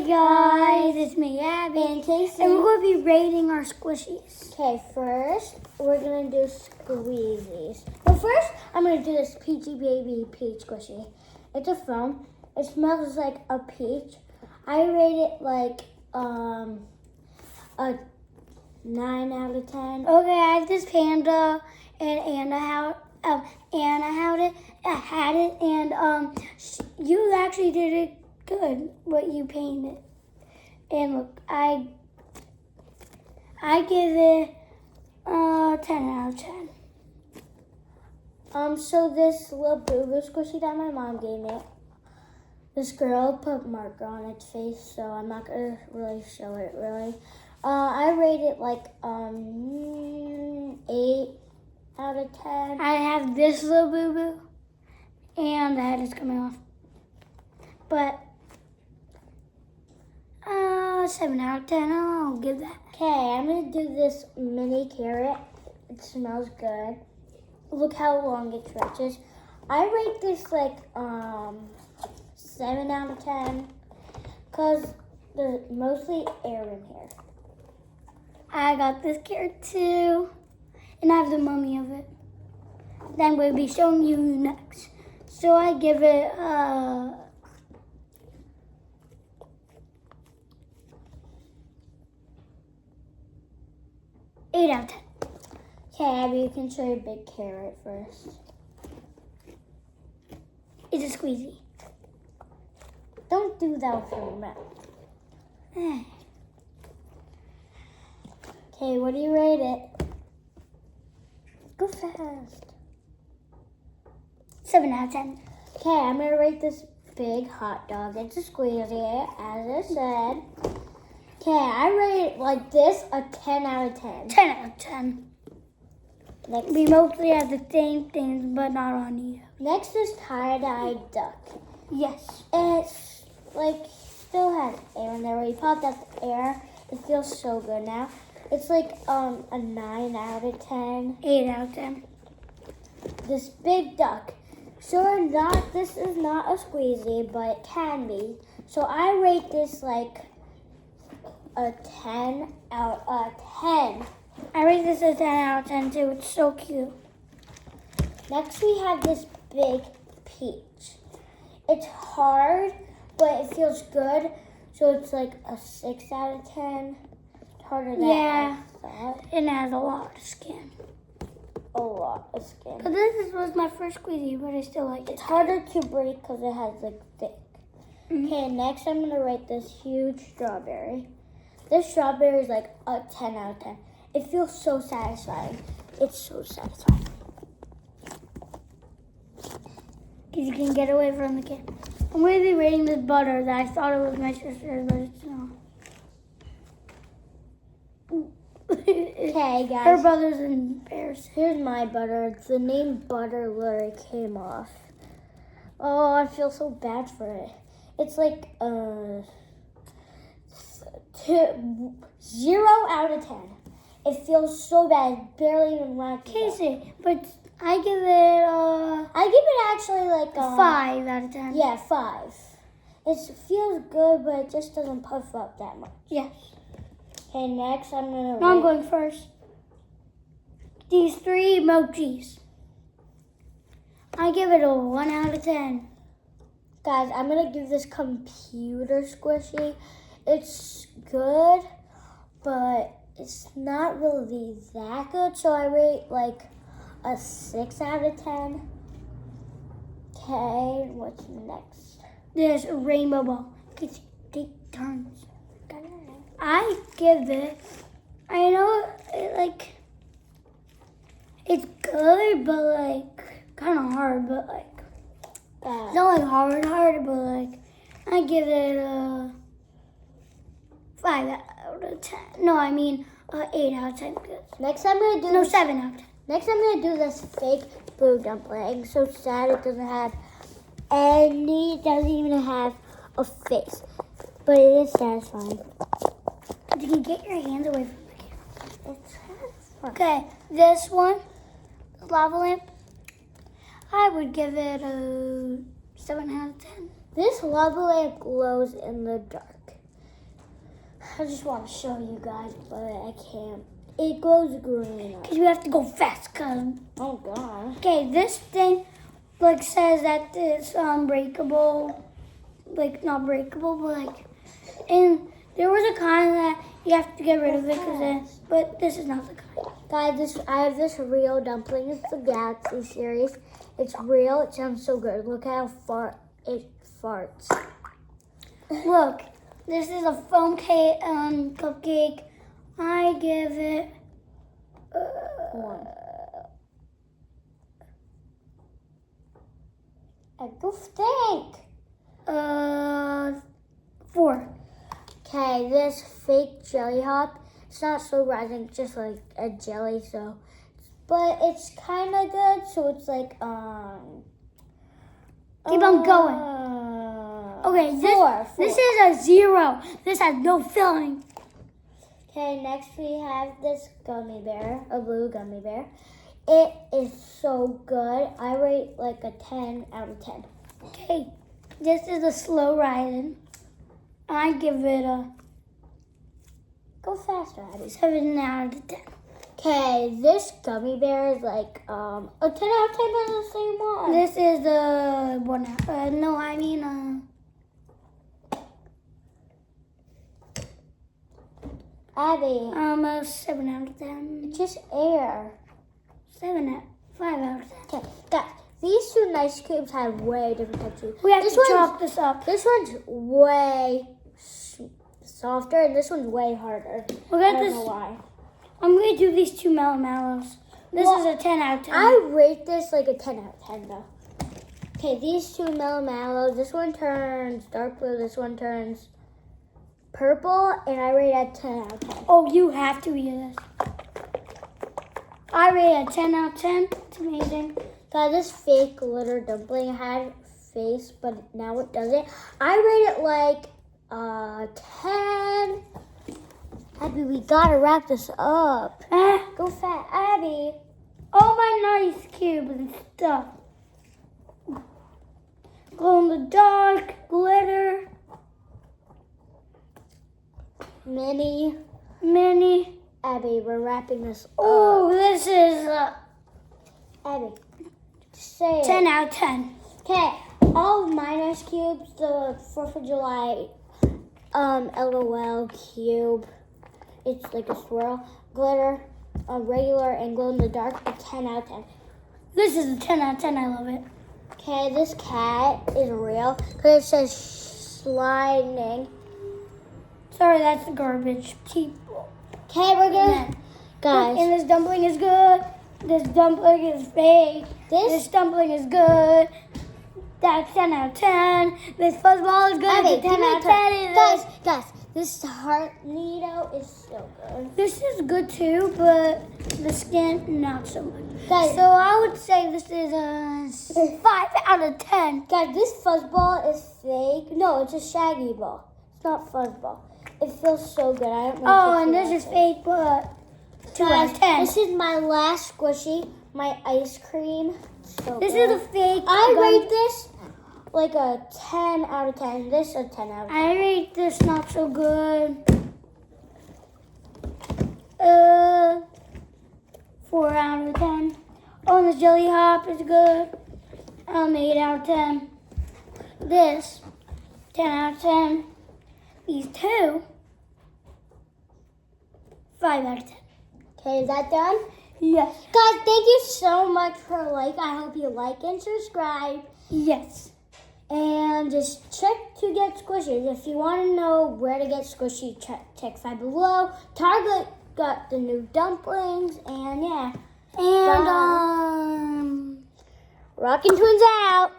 Hey guys, it's me, Abby, And Casey. and we're going to be rating our squishies. Okay, first we're gonna do squeezies. But first, I'm gonna do this Peachy Baby Peach squishy. It's a foam. It smells like a peach. I rate it like a 9 out of 10. Okay, I have this panda, and Anna had it, and you actually did it good. What you painted, and look, I give it 10 out of 10. So this little boo-boo squishy that my mom gave me, this girl put marker on its face, so I'm not gonna really show it really. I rate it like 8 out of 10. I have this little boo-boo, and the head is coming off. But 7 out of 10, I'll give that. Okay, I'm gonna do this mini carrot. It smells good. Look how long it stretches. I rate this like 7 out of 10 because there's mostly air in here. I got this carrot too, and I have the mummy of it. Then we'll be showing you next. So I give it 8 out of 10. Okay, Abby, you can show your big carrot first. It's a squeezy. Don't do that with your mouth. Okay, what do you rate it? Go fast. 7 out of 10. Okay, I'm gonna rate this big hot dog. It's a squeezy, as I said. Okay, I rate it like this a 10 out of 10. 10 out of 10. Next, We mostly have the same things, but not on you. next is tie-dye duck. Yes. And it's like still has air in there. When you pop out the air, it feels so good now. It's like a 9 out of 10. 8 out of 10. This big duck. This is not a squeezy, but it can be. So I rate this like a 10 out of 10. I rate this a 10 out of 10 too. It's so cute. Next we have this big peach. It's hard, but it feels good. So it's like a 6 out of 10. It's harder than I thought. And it has a lot of skin. A lot of skin. But this was my first squeezy, but I still like it. It's harder to break because it has like thick. Mhm. Okay, next I'm gonna rate this huge strawberry. This strawberry is like a 10 out of 10. It feels so satisfying. It's so satisfying. Because you can get away from the kid. I'm going to be rating this butter that I thought it was my sister's, but it's not. Okay, Her guys. brother's embarrassing. Here's my butter. The name butter literally came off. Oh, I feel so bad for it. It's like 0 out of 10. It feels so bad. Barely even want to. Casey, but I give it I give it actually like 5 out of 10. Yeah, 5. It feels good, but it just doesn't puff up that much. Yes. Okay, next I'm gonna. No, I'm going first. These 3 emojis. I give it a 1 out of 10. Guys, I'm gonna give this computer squishy. It's good, but it's not really that good. So I rate like a 6 out of 10. Okay, what's next? There's a rainbow ball. Casey, take turns. I give it, I know it's good, but like kind of hard, but like it's not like hard, but like I give it a 5 out of 10. No, I mean 8 out of 10. Next I'm gonna do No, this, 7 out of 10. Next I'm gonna do this fake blue dumpling. So sad it doesn't have any. It doesn't even have a face, but it is satisfying. You can get your hands away from the camera. It's satisfying. Okay, this one, the lava lamp, I would give it a 7 out of 10. This lava lamp glows in the dark. I just want to show you guys, but I can't. It goes green. Because we have to go fast, cuz. Oh, God. Okay, this thing, like, says that it's breakable. Like, not breakable, but, like, and there was a kind that you have to get rid of it, but this is not the kind. Guys, I have this real dumpling. It's the Galaxy series. It's real. It sounds so good. Look how far it farts. Look, this is a foam cake, cupcake. I give it 1. I go think. 4. Okay, this fake jelly hop. It's not so rising, it's just like a jelly. So, but it's kind of good. So it's like Keep on going. Okay, 4. This is a 0. This has no filling. Okay, next we have this gummy bear, a blue gummy bear. It is so good. I rate like a 10 out of 10. Okay, this is a slow rising. I give it a Go faster, Abby. 7 out of 10. Okay, this gummy bear is like a 10 out of 10 on the same one. This is the 1 out. No, I mean Abby, a 7 out of 10. just air. 5 out of 10. Okay, guys, these 2 nice cubes have way different textures. We have This to one's- chop this up. This one's way softer, and this one's way harder. Look I at don't this. know why. I'm going to do these 2 mallows. This Well, is a 10 out of 10. I rate this like a 10 out of 10 though. Okay, these 2 mallows. This one turns dark blue. This one turns purple, and I rate at 10 out of 10. Oh, you have to eat this. I rate a 10 out of 10. It's amazing. Guys, this fake glitter dumpling had face, but now it doesn't. I rate it like 10. Abby, we gotta wrap this up. Go fast, Abby. Oh, my nice cube and stuff. Glow in the dark, glitter, Mini. mini. Abby, we're wrapping this up. Oh, this is Abby, say it. 10 out of 10. Okay, all of my nice cubes, the 4th of July LOL cube. It's like a swirl. Glitter, regular, and glow in the dark, a 10 out of 10. This is a 10 out of 10. I love it. Okay, this cat is real because it says sliding. Sorry, that's the garbage. Keep. Okay, we're gonna, And guys, this dumpling is good. This dumpling is fake. This dumpling is good. That's 10 out of 10. This fuzzball is good. Abby, It's a 10 out of 10. guys, this heart needle is so good. This is good too, but the skin, not so much. Guys, So I would say this is a 5 out of 10. guys, this fuzzball is fake. No, it's a shaggy ball. It's not fuzzball. It feels so good. I don't know. Oh, if and it's this is fake, but 2 out Guys, of 10. this is my last squishy, my ice cream. So This good. is a fake. I gum- rate this like a 10 out of 10. This a 10 out of 10. I rate this not so good. 4 out of 10. Oh, and the jelly hop is good. 8 out of 10. This, 10 out of 10. These 2, 5 out of 10. Okay, is that done? Yes. Guys, thank you so much for I hope you like and subscribe. Yes. And just check to get squishies. If you want to know where to get squishy, check 5 below. Target got the new dumplings, and yeah. And, Rockin' Twins out.